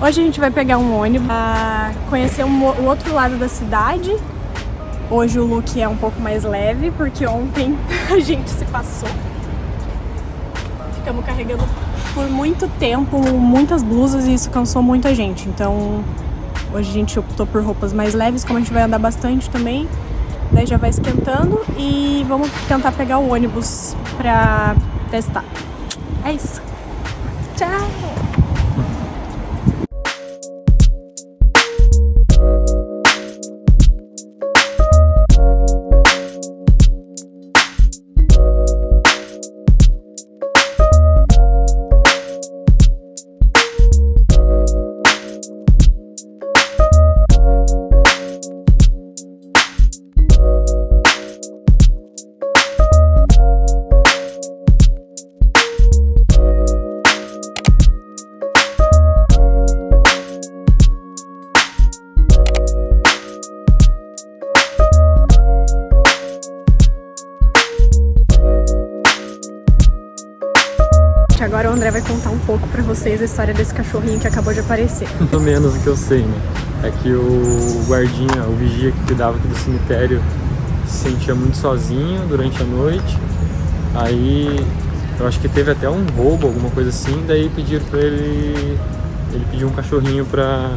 Hoje a gente vai pegar um ônibus pra conhecer o outro lado da cidade. Hoje o look é um pouco mais leve, porque ontem a gente se passou. Ficamos carregando por muito tempo, muitas blusas, e isso cansou muito a gente. Então hoje a gente optou por roupas mais leves, como a gente vai andar bastante também. Daí já vai esquentando e vamos tentar pegar o ônibus pra testar. É isso. Tchau! Agora o André vai contar um pouco pra vocês a história desse cachorrinho que acabou de aparecer. Pelo menos o que eu sei, né? É que o guardinha, o vigia que cuidava aqui do cemitério, se sentia muito sozinho durante a noite. Aí eu acho que teve até um roubo, alguma coisa assim, daí pediram pra ele pediu um cachorrinho pra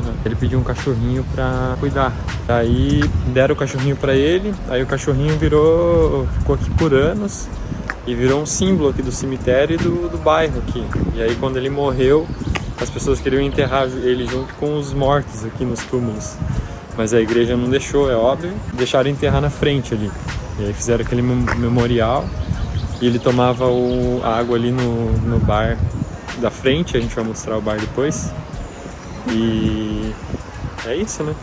cuidar. Aí deram o cachorrinho pra ele, aí o cachorrinho ficou aqui por anos e virou um símbolo aqui do cemitério e do bairro aqui. E aí quando ele morreu, as pessoas queriam enterrar ele junto com os mortos aqui nos túmulos. Mas a igreja não deixou, é óbvio, deixaram enterrar na frente ali. E aí fizeram aquele memorial e ele tomava a água ali no bar da frente, a gente vai mostrar o bar depois. E é isso, né?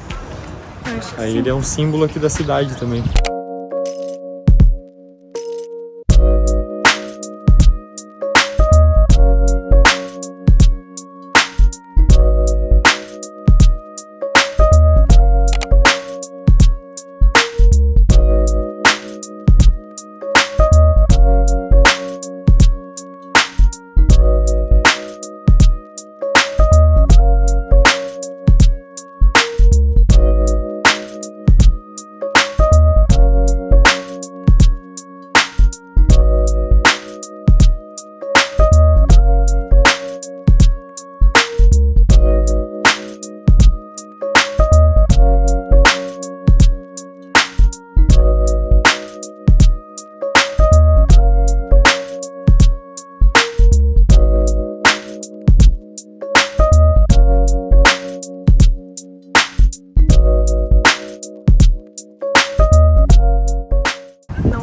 Aí ele é um símbolo aqui da cidade também.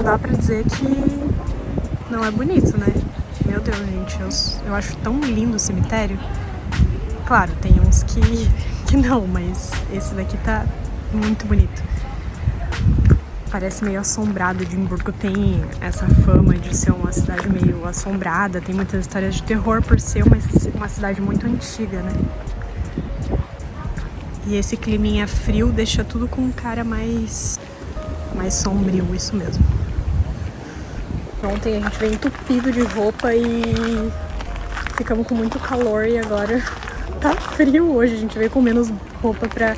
Dá pra dizer que não é bonito, né? Meu Deus, gente, eu acho tão lindo o cemitério. Claro, tem uns que não, mas esse daqui tá muito bonito. Parece meio assombrado. Edimburgo tem essa fama de ser uma cidade meio assombrada, tem muitas histórias de terror por ser uma cidade muito antiga, né? E esse climinha frio deixa tudo com um cara mais sombrio, isso mesmo. Ontem a gente veio entupido de roupa e ficamos com muito calor e agora tá frio. Hoje a gente veio com menos roupa pra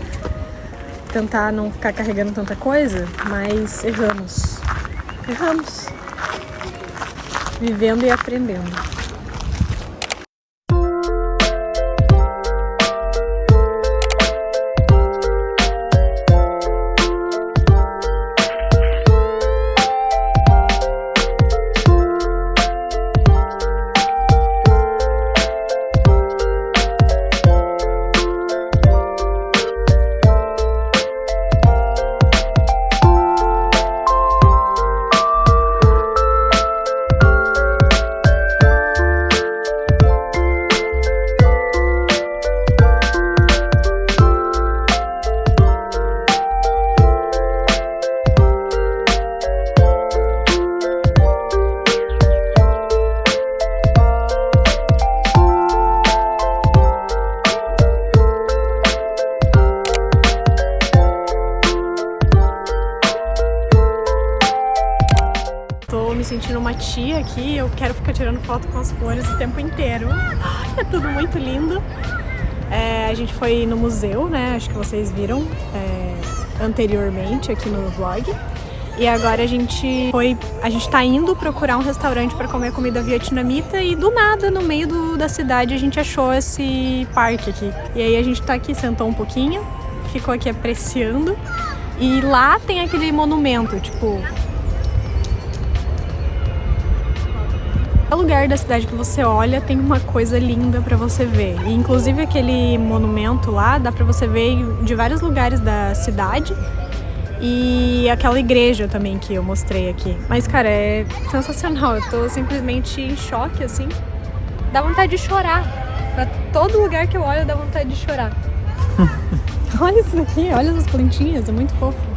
tentar não ficar carregando tanta coisa, mas erramos. Vivendo e aprendendo. Me sentindo uma tia aqui, eu quero ficar tirando foto com as flores o tempo inteiro. É tudo muito lindo. A gente foi no museu, né? Acho que vocês viram anteriormente aqui no vlog. E agora a gente tá indo procurar um restaurante para comer comida vietnamita e do nada, no meio da cidade, a gente achou esse parque aqui. E aí a gente tá aqui, sentou um pouquinho, ficou aqui apreciando. E lá tem aquele monumento, tipo... O lugar da cidade que você olha tem uma coisa linda pra você ver. E inclusive aquele monumento lá dá pra você ver de vários lugares da cidade. E aquela igreja também que eu mostrei aqui. Mas, cara, é sensacional. Eu tô simplesmente em choque, assim. Dá vontade de chorar. Pra todo lugar que eu olho dá vontade de chorar. Olha isso aqui, olha essas plantinhas, é muito fofo.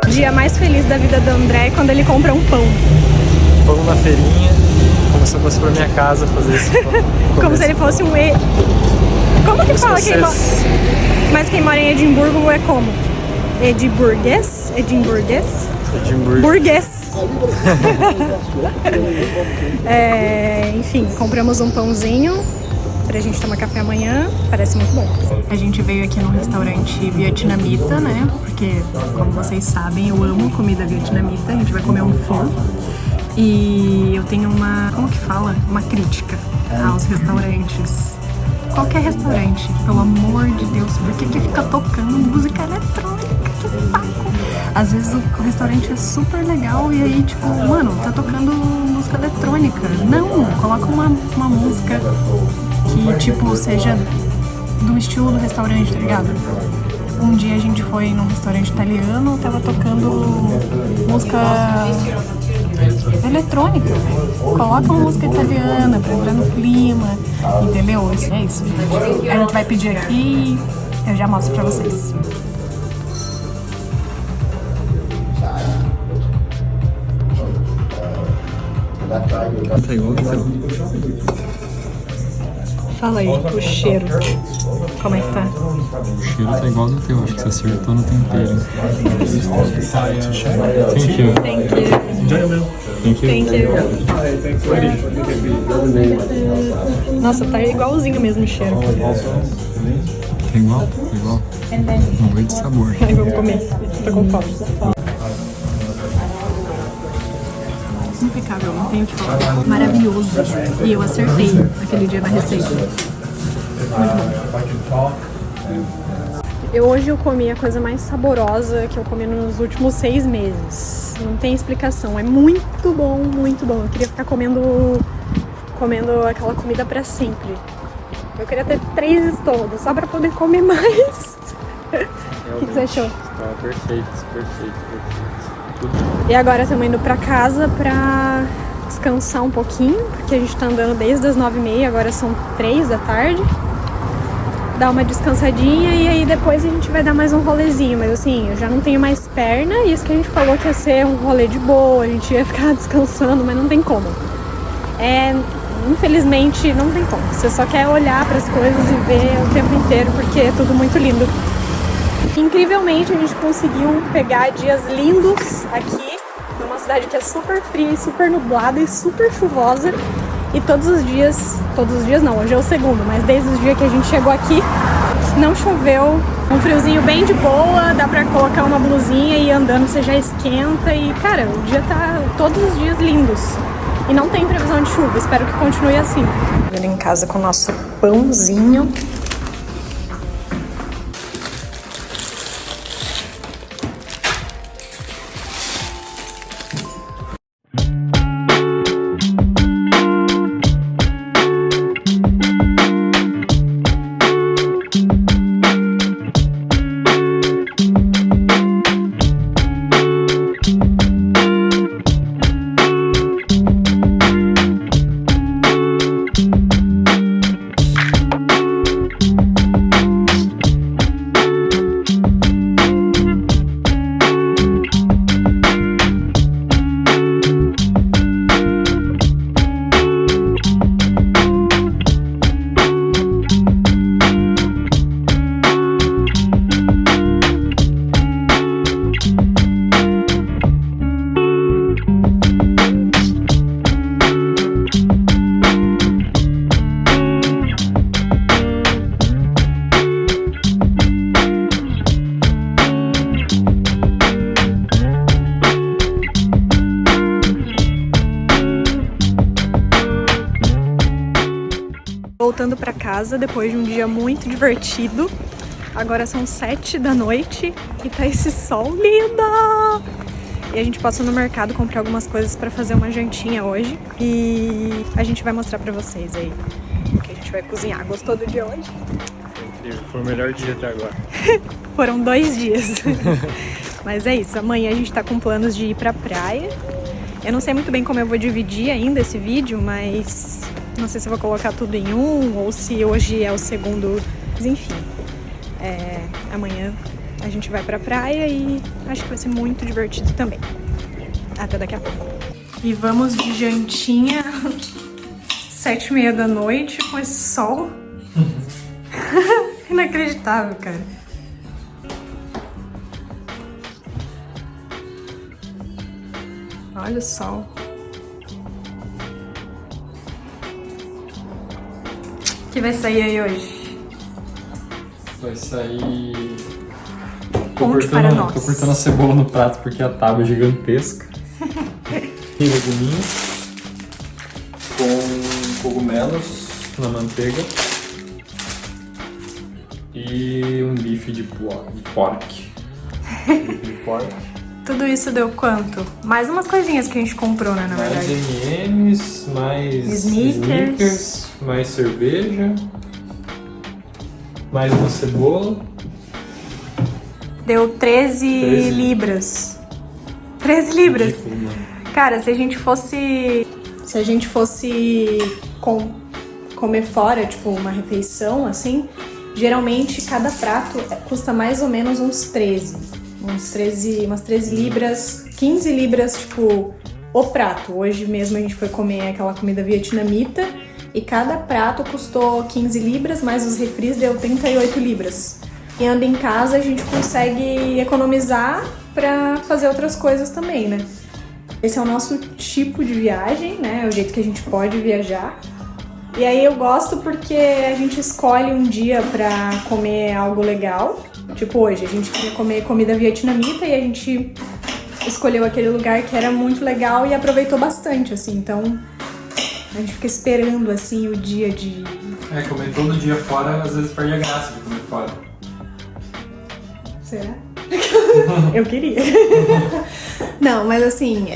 Dia mais feliz da vida do André é quando ele compra um pão. Pão na feirinha, como se eu fosse pra minha casa fazer esse pão. Como se ele fosse um Como que fala quem mora? Mas quem mora em Edimburgo é como? Edimburguês? Edimburguês? Edimburgo. Burguês. Enfim, compramos um pãozinho pra gente tomar café amanhã, parece muito bom. A gente veio aqui num restaurante vietnamita, né? Porque, como vocês sabem, eu amo comida vietnamita. A gente vai comer um pho. E eu tenho como que fala? Uma crítica aos restaurantes. Qualquer restaurante, pelo amor de Deus, por que fica tocando música eletrônica? Que saco! Às vezes o restaurante é super legal e aí, tipo, mano, tá tocando música eletrônica. Não, coloca uma música que, tipo, seja do estilo do restaurante, tá ligado? Um dia a gente foi num restaurante italiano, tava tocando música eletrônica. Coloca uma música italiana pra entrar no clima, entendeu? É isso, gente. A gente vai pedir aqui e eu já mostro pra vocês. Tá igual que Fala aí, o cheiro. Como é que tá? O cheiro tá igual do teu, acho que você acertou no tempero. Thank you. Thank you. Thank you. Thank you. Nossa, tá igualzinho mesmo o cheiro. Tá igual? Tá igual. Vamos ver de sabor. Ai, vamos comer. Tô com fome. Impecável, não tenho o que falar. Maravilhoso. E eu acertei aquele dia na receita. Muito bom. Hoje eu comi a coisa mais saborosa que eu comi nos últimos 6 meses. Não tem explicação. É muito bom, muito bom. Eu queria ficar comendo aquela comida pra sempre. Eu queria ter 3 estômagos só pra poder comer mais. O que você achou? Tá perfeito, perfeito. E agora estamos indo pra casa pra descansar um pouquinho, porque a gente tá andando desde as 9h30, agora são 3 da tarde. Dar uma descansadinha e aí depois a gente vai dar mais um rolezinho. Mas assim, eu já não tenho mais perna, e isso que a gente falou que ia ser um rolê de boa, a gente ia ficar descansando, mas não tem como. Infelizmente não tem como. Você só quer olhar pras coisas e ver o tempo inteiro, porque é tudo muito lindo. Incrivelmente a gente conseguiu pegar dias lindos aqui, numa cidade que é super fria, super nublada e super chuvosa. E todos os dias não, hoje é o segundo, mas desde os dias que a gente chegou aqui, não choveu. Um friozinho bem de boa, dá pra colocar uma blusinha e ir andando você já esquenta. E cara, o dia tá todos os dias lindos. E não tem previsão de chuva, espero que continue assim. Vindo em casa com o nosso pãozinho. voltando pra casa depois de um dia muito divertido. Agora são 7 da noite e tá esse sol lindo! E a gente passou no mercado comprar algumas coisas pra fazer uma jantinha hoje. E a gente vai mostrar pra vocês aí o que a gente vai cozinhar. Gostou do dia hoje? Incrível, foi o melhor dia até agora. Foram 2 dias. Mas é isso, amanhã a gente tá com planos de ir pra praia. Eu não sei muito bem como eu vou dividir ainda esse vídeo, mas não sei se eu vou colocar tudo em um ou se hoje é o segundo. Mas enfim, amanhã a gente vai pra praia e acho que vai ser muito divertido também. Até daqui a pouco. E vamos de jantinha 7h30 da noite com esse sol. Inacreditável, cara. Olha o sol. O que vai sair aí hoje? Vai sair... Conte para nós. Tô cortando a cebola no prato porque a tábua é gigantesca. E leguminhos com cogumelos na manteiga e um bife de pork. Tudo isso deu quanto? Mais umas coisinhas que a gente comprou, né, na verdade. Mais M&M's, mais Snickers, mais cerveja, mais uma cebola. Deu 13 libras. 13 libras. Ridículo, mano. Cara, se a gente fosse comer fora, tipo, uma refeição, assim, geralmente cada prato custa mais ou menos uns 13. Umas 13 libras, 15 libras, tipo, o prato. Hoje mesmo a gente foi comer aquela comida vietnamita e cada prato custou 15 libras, mais os refris deu 38 libras. E anda em casa a gente consegue economizar pra fazer outras coisas também, né? Esse é o nosso tipo de viagem, né? É o jeito que a gente pode viajar. E aí eu gosto porque a gente escolhe um dia pra comer algo legal. Tipo hoje, a gente queria comer comida vietnamita e a gente escolheu aquele lugar que era muito legal e aproveitou bastante, assim. Então, a gente fica esperando, assim, o dia de... Comer todo dia fora, às vezes perde a graça de comer fora. Será? Eu queria. Não, mas assim,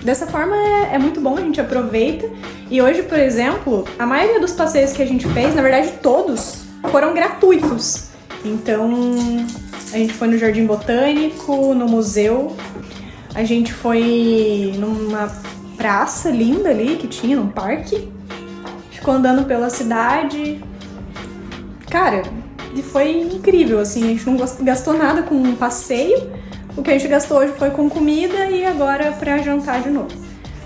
dessa forma é muito bom, a gente aproveita. E hoje, por exemplo, a maioria dos passeios que a gente fez, na verdade todos, foram gratuitos. Então, a gente foi no Jardim Botânico, no museu, a gente foi numa praça linda ali que tinha, num parque, ficou andando pela cidade. Cara, e foi incrível, assim, a gente não gastou nada com um passeio, o que a gente gastou hoje foi com comida e agora pra jantar de novo.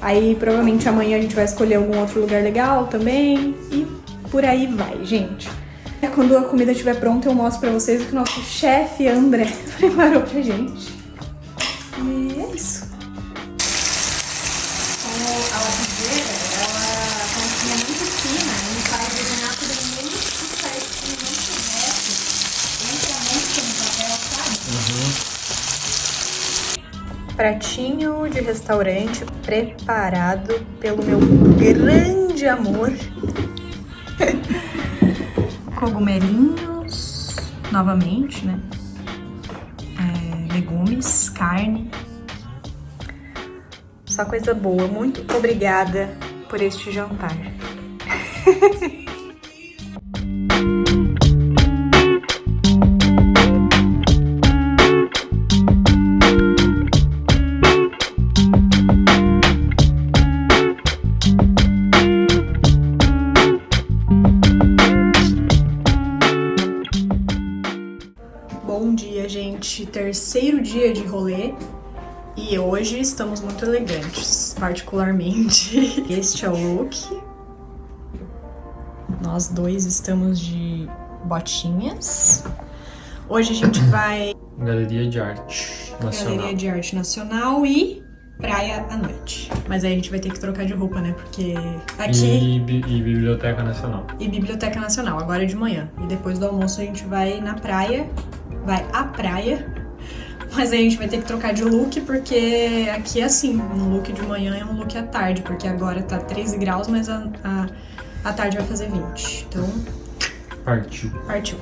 Aí, provavelmente amanhã a gente vai escolher algum outro lugar legal também e por aí vai, gente. Quando a comida estiver pronta, eu mostro pra vocês o que o nosso chefe André preparou pra gente. E é isso. A lapiseira, ela é uma pontinha muito fina e faz desenhar tudo muito certinho, muito reto. Entra muito no papel, sabe? Pratinho de restaurante preparado pelo meu grande amor. Cogumelinhos, novamente, né? Legumes, carne. Só coisa boa. Muito obrigada por este jantar. Bom dia, gente. Terceiro dia de rolê e hoje estamos muito elegantes, particularmente. Este é o look. Nós dois estamos de botinhas. Hoje a gente vai... Galeria de Arte Nacional. Galeria de Arte Nacional e praia à noite. Mas aí a gente vai ter que trocar de roupa, né? Porque aqui... E Biblioteca Nacional. E Biblioteca Nacional, agora de manhã. E depois do almoço a gente vai na praia. Vai à praia. Mas aí a gente vai ter que trocar de look, porque aqui é assim, um look de manhã é um look à tarde, porque agora tá 13 graus, mas a à tarde vai fazer 20. Então, Partiu. partiu.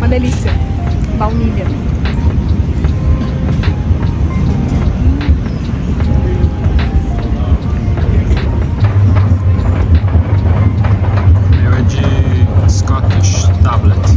Delícia, baunilha. Meu é de Scottish Tablet.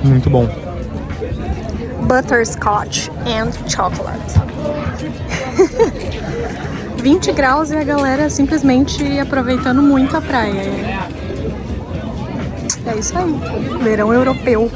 Muito bom. Butterscotch and chocolate. 20 graus e a galera simplesmente aproveitando muito a praia. É isso aí. Verão europeu.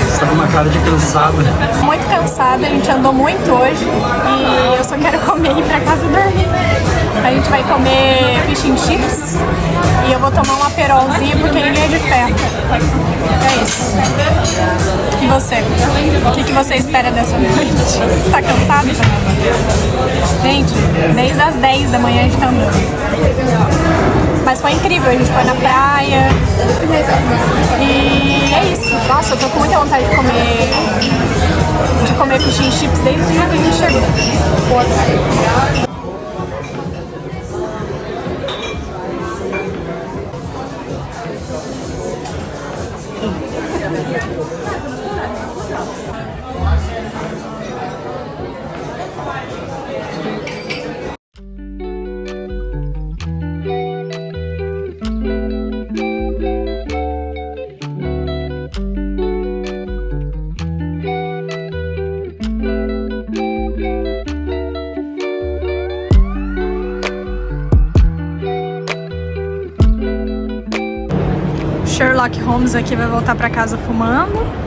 Você tá com uma cara de cansada. Muito cansada, a gente andou muito hoje e eu só quero comer e ir pra casa dormir. A gente vai comer fish and chips e eu vou tomar um aperolzinho porque ninguém é de ferro. É isso. E você? O que você espera dessa noite? Você tá cansado? Gente, desde as 10 da manhã a gente tá andando. Mas foi incrível, a gente foi na praia e é isso. Nossa, eu tô com muita vontade de comer fish and chips desde o dia que a gente chegou. Sherlock Holmes aqui vai voltar pra casa fumando.